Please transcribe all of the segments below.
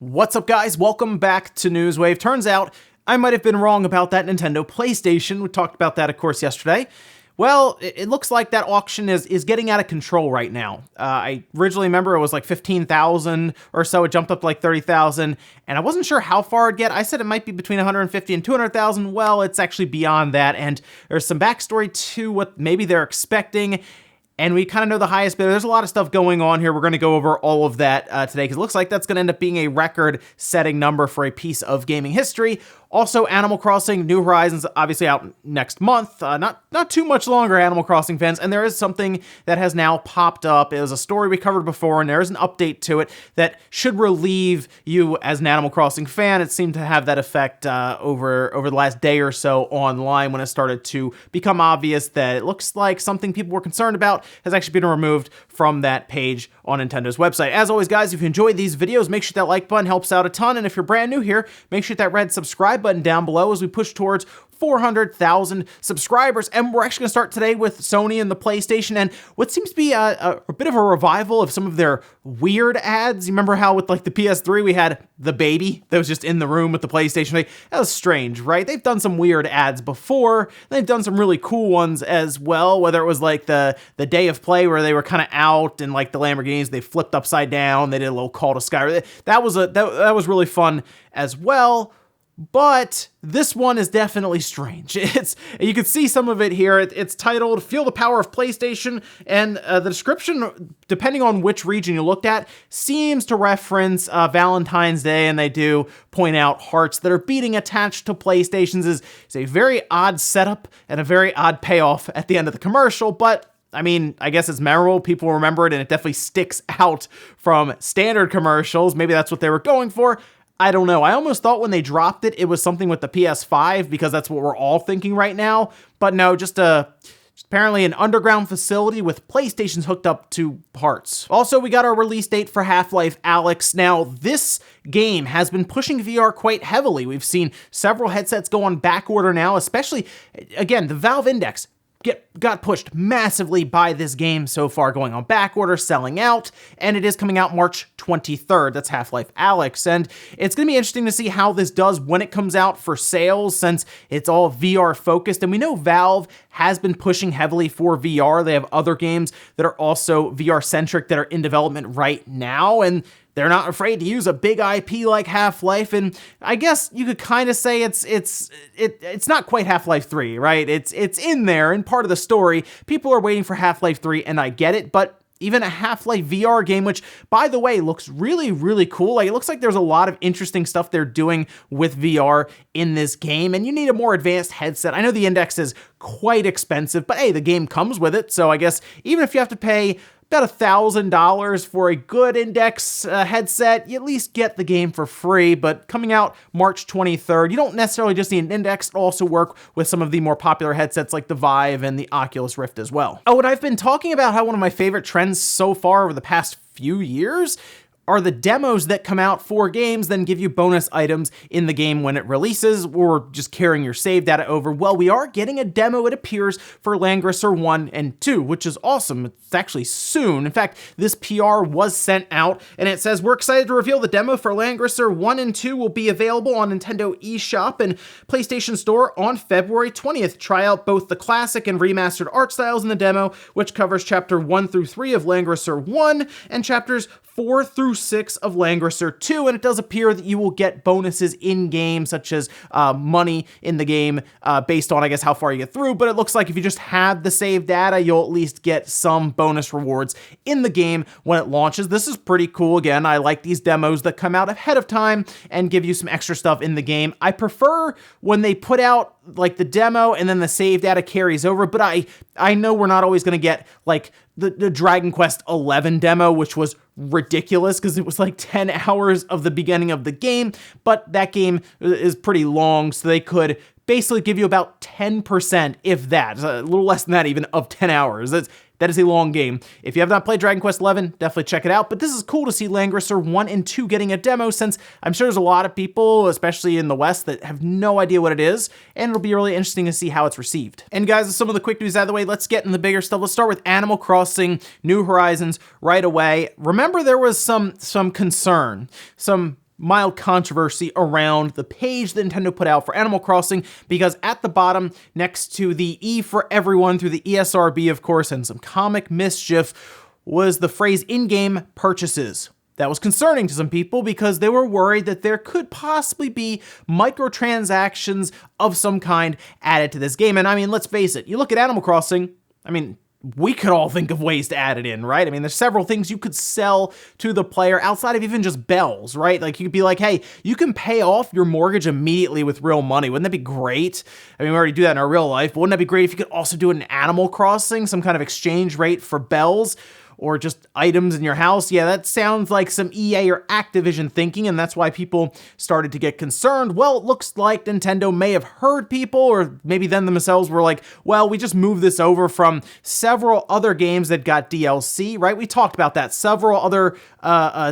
What's up, guys? Welcome back to Newswave. Turns out I might have been wrong about that Nintendo PlayStation. We talked about that, of course, yesterday. Well, it looks like that auction is getting out of control right now. I originally remember it was like 15,000 or so. It jumped up to like 30,000, and I wasn't sure how far it'd get. I said it might be between 150 and 200,000. Well, it's actually beyond that, and there's some backstory to what maybe they're expecting. And we kind of know the highest bidder. There's a lot of stuff going on here. We're going to go over all of that today because it looks like that's going to end up being a record-setting number for a piece of gaming history. Also, Animal Crossing New Horizons, obviously out next month. Not too much longer, Animal Crossing fans. And there is something that has now popped up. It was a story we covered before, and there is an update to it that should relieve you as an Animal Crossing fan. It seemed to have that effect over the last day or so online when it started to become obvious that it looks like something people were concerned about has actually been removed from that page on Nintendo's website. As always, guys, if you enjoyed these videos, make sure that like button helps out a ton. And if you're brand new here, make sure that red subscribe button down below as we push towards 400,000 subscribers. And we're actually going to start today with Sony and the PlayStation and what seems to be a bit of a revival of some of their weird ads. You remember how with like the PS3 we had the baby that was just in the room with the PlayStation? That was strange, right? They've done some weird ads before. They've done some really cool ones as well, whether it was like the day of play where they were kind of out and like the Lamborghinis, they flipped upside down. They did a little call to Sky. That was really fun as well. But this one is definitely strange. You can see some of it here. It's titled "Feel the Power of PlayStation," and the description, depending on which region you looked at, seems to reference Valentine's Day, and they do point out hearts that are beating attached to PlayStations. Is a very odd setup and a very odd payoff at the end of the commercial, but I mean, I guess it's memorable. People remember it, and it definitely sticks out from standard commercials. Maybe that's what they were going for. I don't know. I almost thought when they dropped it, it was something with the PS5 because that's what we're all thinking right now. But no, just apparently an underground facility with PlayStations hooked up to parts. Also, we got our release date for Half-Life Alyx. Now, this game has been pushing VR quite heavily. We've seen several headsets go on back order now, especially, again, the Valve Index got pushed massively by this game so far, going on back order, selling out, and it is coming out March 23rd. That's Half-Life Alyx, and it's going to be interesting to see how this does when it comes out for sales, since it's all VR focused, and we know Valve has been pushing heavily for VR. They have other games that are also VR centric that are in development right now, and they're not afraid to use a big IP like Half-Life, and I guess you could kind of say it's not quite Half-Life 3, right? It's in there and part of the story. People are waiting for Half-Life 3, and I get it, but even a Half-Life VR game, which, by the way, looks really, really cool. Like, it looks like there's a lot of interesting stuff they're doing with VR in this game, and you need a more advanced headset. I know the Index is quite expensive, but hey, the game comes with it, so I guess even if you have to pay about $1,000 for a good Index headset, you at least get the game for free. But coming out March 23rd, you don't necessarily just need an Index. It'll also work with some of the more popular headsets like the Vive and the Oculus Rift as well. Oh, and I've been talking about how one of my favorite trends so far over the past few years are the demos that come out for games, then give you bonus items in the game when it releases, or just carrying your save data over. Well, we are getting a demo, it appears, for Langrisser 1 and 2, which is awesome. It's actually soon. In fact, this PR was sent out, and it says, "We're excited to reveal the demo for Langrisser 1 and 2 will be available on Nintendo eShop and PlayStation Store on February 20th. Try out both the classic and remastered art styles in the demo, which covers Chapter 1 through 3 of Langrisser 1 and Chapters 4 through 6 of Langrisser 2, and it does appear that you will get bonuses in-game, such as money in the game based on, I guess, how far you get through, but it looks like if you just have the save data, you'll at least get some bonus rewards in the game when it launches. This is pretty cool. Again, I like these demos that come out ahead of time and give you some extra stuff in the game. I prefer when they put out like the demo and then the save data carries over, but I know we're not always going to get like the Dragon Quest XI demo, which was ridiculous because it was like 10 hours of the beginning of the game, but that game is pretty long, so they could basically give you about 10%, if that, a little less than that even, of 10 hours. That is a long game. If you have not played Dragon Quest XI, definitely check it out. But this is cool to see Langrisser 1 and 2 getting a demo, since I'm sure there's a lot of people, especially in the West, that have no idea what it is, and it'll be really interesting to see how it's received. And guys, with some of the quick news out of the way, let's get in the bigger stuff. Let's start with Animal Crossing New Horizons right away. Remember, there was some concern, some mild controversy around the page that Nintendo put out for Animal Crossing, because at the bottom, next to the E for everyone through the ESRB, of course, and some comic mischief, was the phrase in-game purchases. That was concerning to some people because they were worried that there could possibly be microtransactions of some kind added to this game. And I mean, let's face it, you look at Animal Crossing, I mean, we could all think of ways to add it in, right? I mean, there's several things you could sell to the player outside of even just bells, right? Like you could be like, hey, you can pay off your mortgage immediately with real money. Wouldn't that be great? I mean, we already do that in our real life, but wouldn't that be great if you could also do it in Animal Crossing, some kind of exchange rate for bells? Or just items in your house? Yeah, that sounds like some EA or Activision thinking, and that's why people started to get concerned. Well, it looks like Nintendo may have heard people, or maybe them themselves were like, well, we just moved this over from several other games that got DLC, right? We talked about that. Several other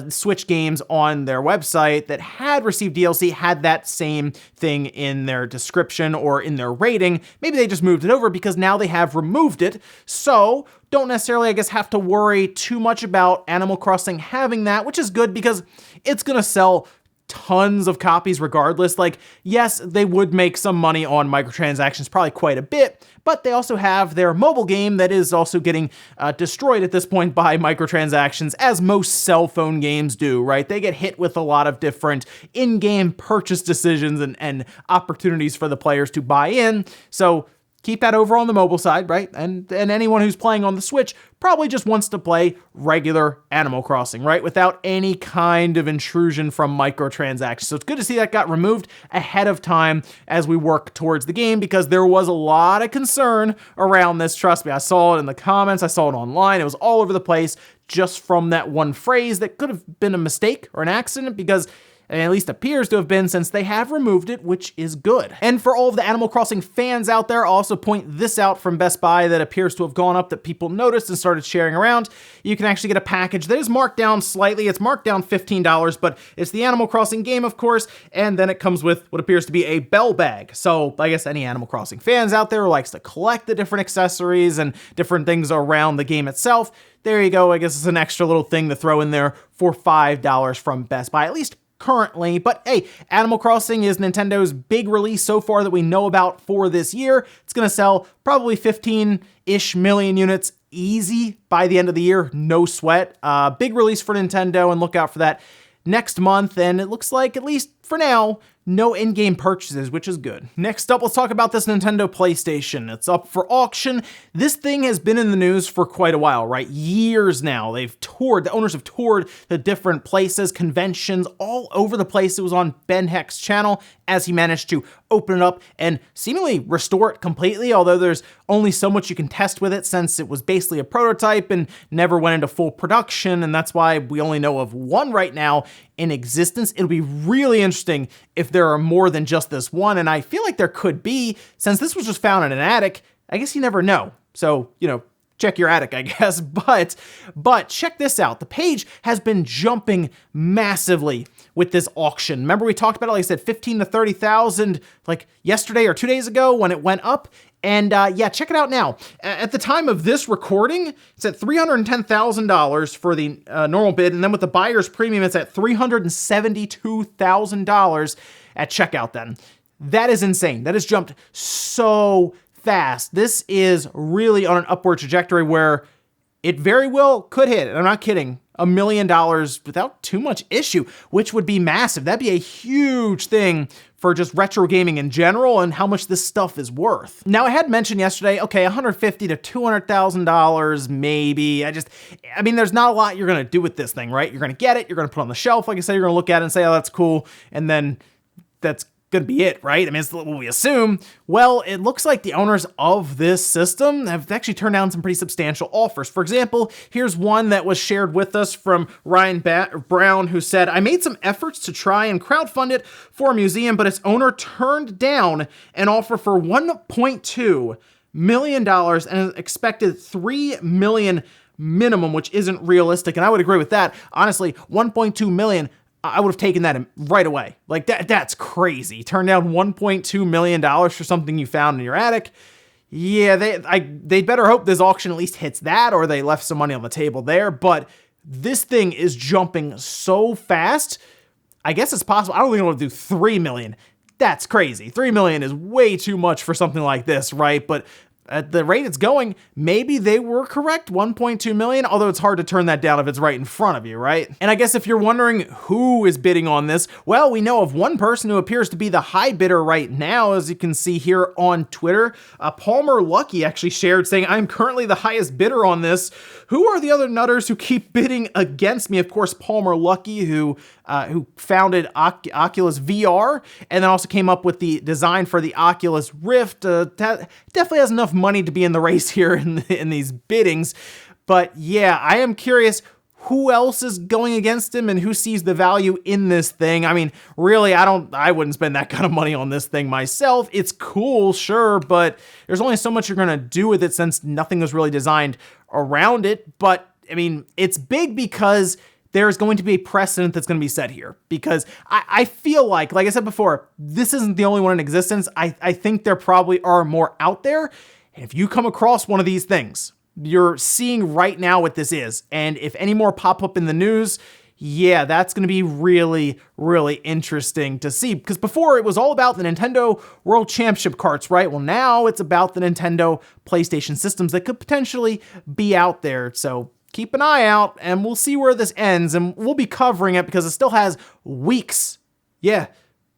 Switch games on their website that had received DLC had that same thing in their description or in their rating. Maybe they just moved it over because now they have removed it. So don't necessarily, I guess, have to worry too much about Animal Crossing having that, which is good because it's going to sell tons of copies regardless. Like, yes, they would make some money on microtransactions, probably quite a bit, but they also have their mobile game that is also getting destroyed at this point by microtransactions, as most cell phone games do, right? They get hit with a lot of different in-game purchase decisions and opportunities for the players to buy in. So keep that over on the mobile side, right? And anyone who's playing on the Switch probably just wants to play regular Animal Crossing, right? Without any kind of intrusion from microtransactions. So it's good to see that got removed ahead of time as we work towards the game, because there was a lot of concern around this. Trust me, I saw it in the comments, I saw it online, it was all over the place just from that one phrase that could have been a mistake or an accident, because and at least appears to have been, since they have removed it, which is good. And for all of the Animal Crossing fans out there, I'll also point this out from Best Buy that appears to have gone up that people noticed and started sharing around. You can actually get a package that is marked down slightly. It's marked down $15, but it's the Animal Crossing game, of course, and then it comes with what appears to be a bell bag. So I guess any Animal Crossing fans out there who likes to collect the different accessories and different things around the game itself, there you go. I guess it's an extra little thing to throw in there for $5 from Best Buy, at least currently. But hey, Animal Crossing is Nintendo's big release so far that we know about for this year. It's going to sell probably 15-ish million units easy by the end of the year, no sweat. Big release for Nintendo, and look out for that next month. And it looks like, at least for now, no in-game purchases, which is good. Next up, let's talk about this Nintendo PlayStation. It's up for auction. This thing has been in the news for quite a while, right? Years now. They've toured, the owners have toured the different places, conventions, all over the place. It was on Ben Heck's channel as he managed to open it up and seemingly restore it completely, although there's only so much you can test with it since it was basically a prototype and never went into full production, and that's why we only know of one right now in existence. It'll be really interesting if there are more than just this one, and I feel like there could be, since this was just found in an attic. I guess you never know. So, check your attic, I guess. But check this out. The page has been jumping massively with this auction. Remember we talked about it, like I said, 15 to 30,000 like yesterday or 2 days ago when it went up. And yeah, check it out now. At the time of this recording, it's at $310,000 for the normal bid. And then with the buyer's premium, it's at $372,000 at checkout then. That is insane. That has jumped so fast. This is really on an upward trajectory where it very well could hit, and I'm not kidding, $1 million without too much issue, which would be massive. That'd be a huge thing for just retro gaming in general and how much this stuff is worth. Now, I had mentioned yesterday, okay, $150,000 to $200,000 maybe. I mean, there's not a lot you're gonna do with this thing, right? You're gonna get it, you're gonna put it on the shelf, like I said, you're gonna look at it and say, oh, that's cool, and then that's gonna be it, right? I mean, it's what we assume. Well, it looks like the owners of this system have actually turned down some pretty substantial offers. For example, here's one that was shared with us from Ryan Brown, who said, I made some efforts to try and crowdfund it for a museum, but its owner turned down an offer for $1.2 million and an expected $3 million minimum, which isn't realistic. And I would agree with that. Honestly, $1.2 million, I would have taken that right away. Like that's crazy. Turn down $1.2 million for something you found in your attic. Yeah, they'd better hope this auction at least hits that, or they left some money on the table there. But this thing is jumping so fast. I guess it's possible. I don't think it'll do 3 million. That's crazy. 3 million is way too much for something like this, right? But at the rate it's going, maybe they were correct, 1.2 million, although it's hard to turn that down if it's right in front of you, right? And I guess if you're wondering who is bidding on this, well, we know of one person who appears to be the high bidder right now, as you can see here on Twitter. Palmer Lucky actually shared saying, I'm currently the highest bidder on this. Who are the other nutters who keep bidding against me? Of course, Palmer Lucky, who founded Oculus VR, and then also came up with the design for the Oculus Rift. Definitely has enough money to be in the race here in these biddings. But yeah, I am curious who else is going against him and who sees the value in this thing. I mean, really, I wouldn't spend that kind of money on this thing myself. It's cool, sure, but there's only so much you're going to do with it since nothing was really designed around it. But I mean, it's big because there's going to be a precedent that's going to be set here, because I feel like I said before, this isn't the only one in existence. I think there probably are more out there. And if you come across one of these things, you're seeing right now what this is. And if any more pop up in the news, yeah, that's going to be really, really interesting to see. Because before it was all about the Nintendo World Championship carts, right? Well, now it's about the Nintendo PlayStation systems that could potentially be out there. So keep an eye out, and we'll see where this ends, and we'll be covering it because it still has weeks. Yeah,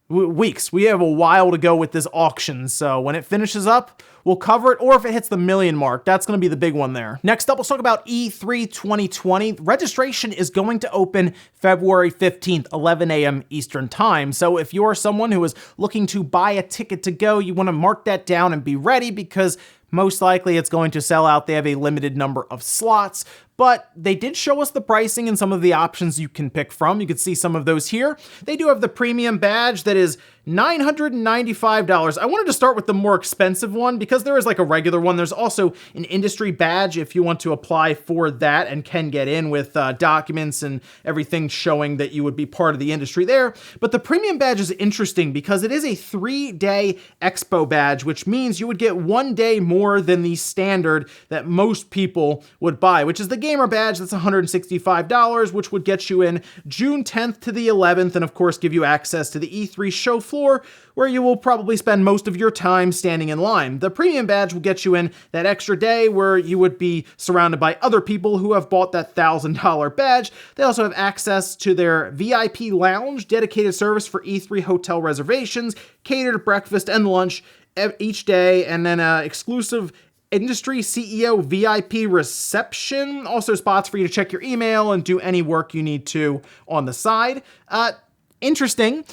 weeks. We have a while to go with this auction, so when it finishes up, we'll cover it, or if it hits the million mark, that's going to be the big one there. Next up, let's talk about E3 2020. Registration is going to open February 15th, 11 a.m. Eastern Time. So if you're someone who is looking to buy a ticket to go, you want to mark that down and be ready, because most likely it's going to sell out. They have a limited number of slots, but they did show us the pricing and some of the options you can pick from. You can see some of those here. They do have the premium badge that is $995. I wanted to start with the more expensive one because there is like a regular one. There's also an industry badge if you want to apply for that and can get in with documents and everything showing that you would be part of the industry there. But the premium badge is interesting because it is a 3-day expo badge, which means you would get 1 day more than the standard that most people would buy, which is the gamer badge. That's $165, which would get you in June 10th to the 11th, and of course give you access to the E3 show floor, where you will probably spend most of your time standing in line. The premium badge will get you in that extra day where you would be surrounded by other people who have bought that $1,000 badge. They also have access to their VIP lounge, dedicated service for E3 hotel reservations, catered breakfast and lunch each day, and then exclusive industry CEO VIP reception. Also spots for you to check your email and do any work you need to on the side. Interesting.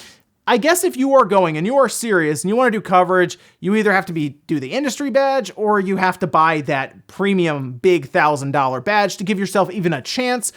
I guess if you are going and you are serious and you want to do coverage, you either have to do the industry badge or you have to buy that premium big $1,000 badge to give yourself even a chance.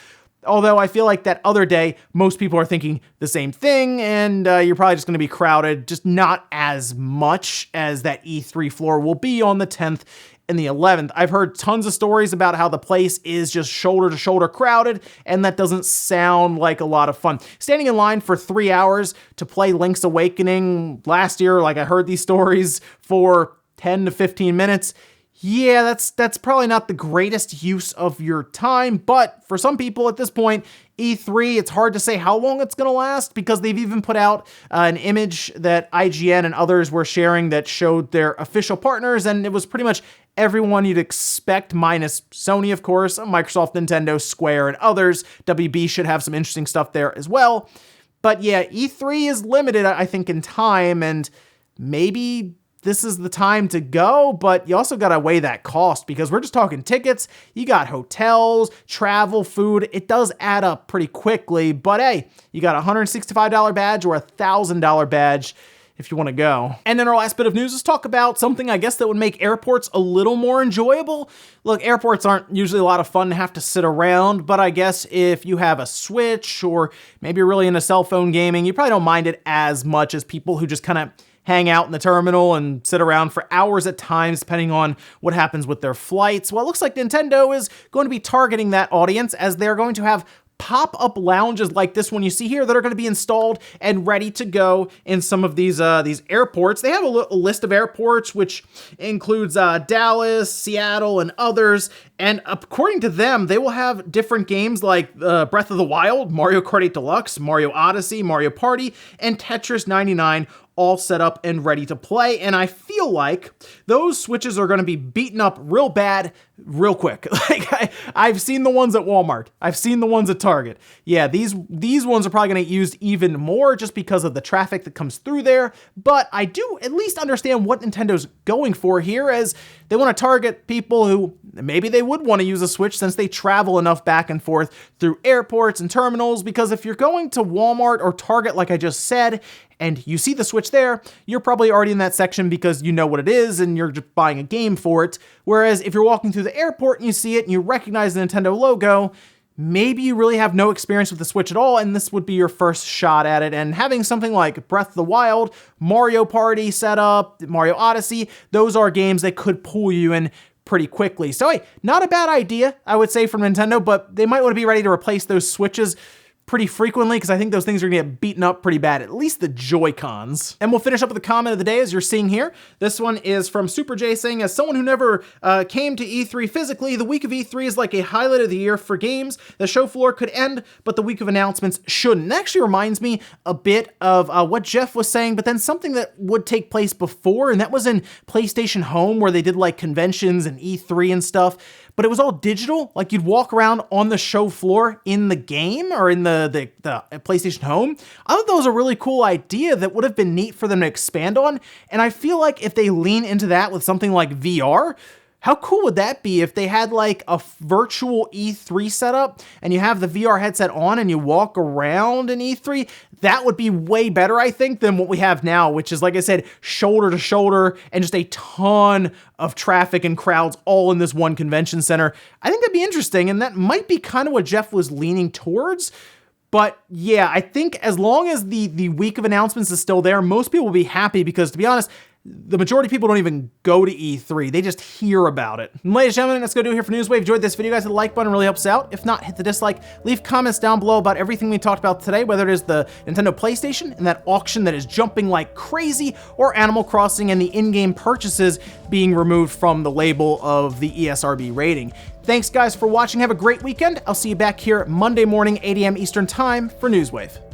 Although I feel like that other day, most people are thinking the same thing, and you're probably just going to be crowded, just not as much as that E3 floor will be on the 10th and the 11th. I've heard tons of stories about how the place is just shoulder to shoulder crowded, and that doesn't sound like a lot of fun. Standing in line for 3 hours to play Link's Awakening last year, like I heard these stories, for 10 to 15 minutes, yeah, that's probably not the greatest use of your time, but for some people at this point, E3, it's hard to say how long it's going to last, because they've even put out an image that IGN and others were sharing that showed their official partners, and it was pretty much everyone you'd expect, minus Sony, of course, Microsoft, Nintendo, Square, and others. WB should have some interesting stuff there as well. But yeah, E3 is limited, I think, in time, and maybe this is the time to go, but you also got to weigh that cost, because we're just talking tickets. You got hotels, travel, food. It does add up pretty quickly, but hey, you got a $165 badge or a $1,000 badge if you want to go. And then our last bit of news is talk about something I guess that would make airports a little more enjoyable. Look, airports aren't usually a lot of fun to have to sit around, but I guess if you have a Switch or maybe you're really into cell phone gaming, you probably don't mind it as much as people who just kind of hang out in the terminal and sit around for hours at times, depending on what happens with their flights. Well, it looks like Nintendo is going to be targeting that audience, as they're going to have pop-up lounges like this one you see here that are going to be installed and ready to go in some of these airports. They have a list of airports, which includes Dallas, Seattle, and others. And according to them, they will have different games like Breath of the Wild, Mario Kart 8 Deluxe, Mario Odyssey, Mario Party, and Tetris 99 all set up and ready to play. And I feel like those Switches are going to be beaten up real bad real quick. Like I've seen the ones at Walmart. I've seen the ones at Target. Yeah, these ones are probably going to get used even more just because of the traffic that comes through there. But I do at least understand what Nintendo's going for here, as they want to target people who maybe they would want to use a Switch since they travel enough back and forth through airports and terminals. Because if you're going to Walmart or Target, like I just said, and you see the Switch there, you're probably already in that section because you know what it is and you're just buying a game for it. Whereas if you're walking through the airport and you see it and you recognize the Nintendo logo, maybe you really have no experience with the Switch at all, and this would be your first shot at it. And having something like Breath of the Wild, Mario Party set up, Mario Odyssey, those are games that could pull you in pretty quickly. So hey, not a bad idea, I would say, from Nintendo, but they might want to be ready to replace those Switches pretty frequently, because I think those things are gonna get beaten up pretty bad, at least the Joy-Cons. And we'll finish up with the comment of the day, as you're seeing here. This one is from Super J, saying, as someone who never came to E3 physically, the week of E3 is like a highlight of the year for games. The show floor could end, but the week of announcements shouldn't. It actually reminds me a bit of what Jeff was saying, but then something that would take place before, and that was in PlayStation Home, where they did like conventions and E3 and stuff, but it was all digital. Like you'd walk around on the show floor in the game or in the PlayStation Home. I thought that was a really cool idea that would have been neat for them to expand on. And I feel like if they lean into that with something like VR, how cool would that be if they had like a virtual E3 setup and you have the VR headset on and you walk around in E3? That would be way better, I think, than what we have now, which is, like I said, shoulder to shoulder and just a ton of traffic and crowds all in this one convention center. I think that'd be interesting, and that might be kind of what Jeff was leaning towards. But yeah, I think as long as the week of announcements is still there, most people will be happy, because to be honest, the majority of people don't even go to E3. They just hear about it. And ladies and gentlemen, that's going to do it here for Newswave. Enjoyed this video, guys. The like button really helps out. If not, hit the dislike. Leave comments down below about everything we talked about today, whether it is the Nintendo PlayStation and that auction that is jumping like crazy, or Animal Crossing and the in-game purchases being removed from the label of the ESRB rating. Thanks, guys, for watching. Have a great weekend. I'll see you back here Monday morning, 8 a.m. Eastern Time for Newswave.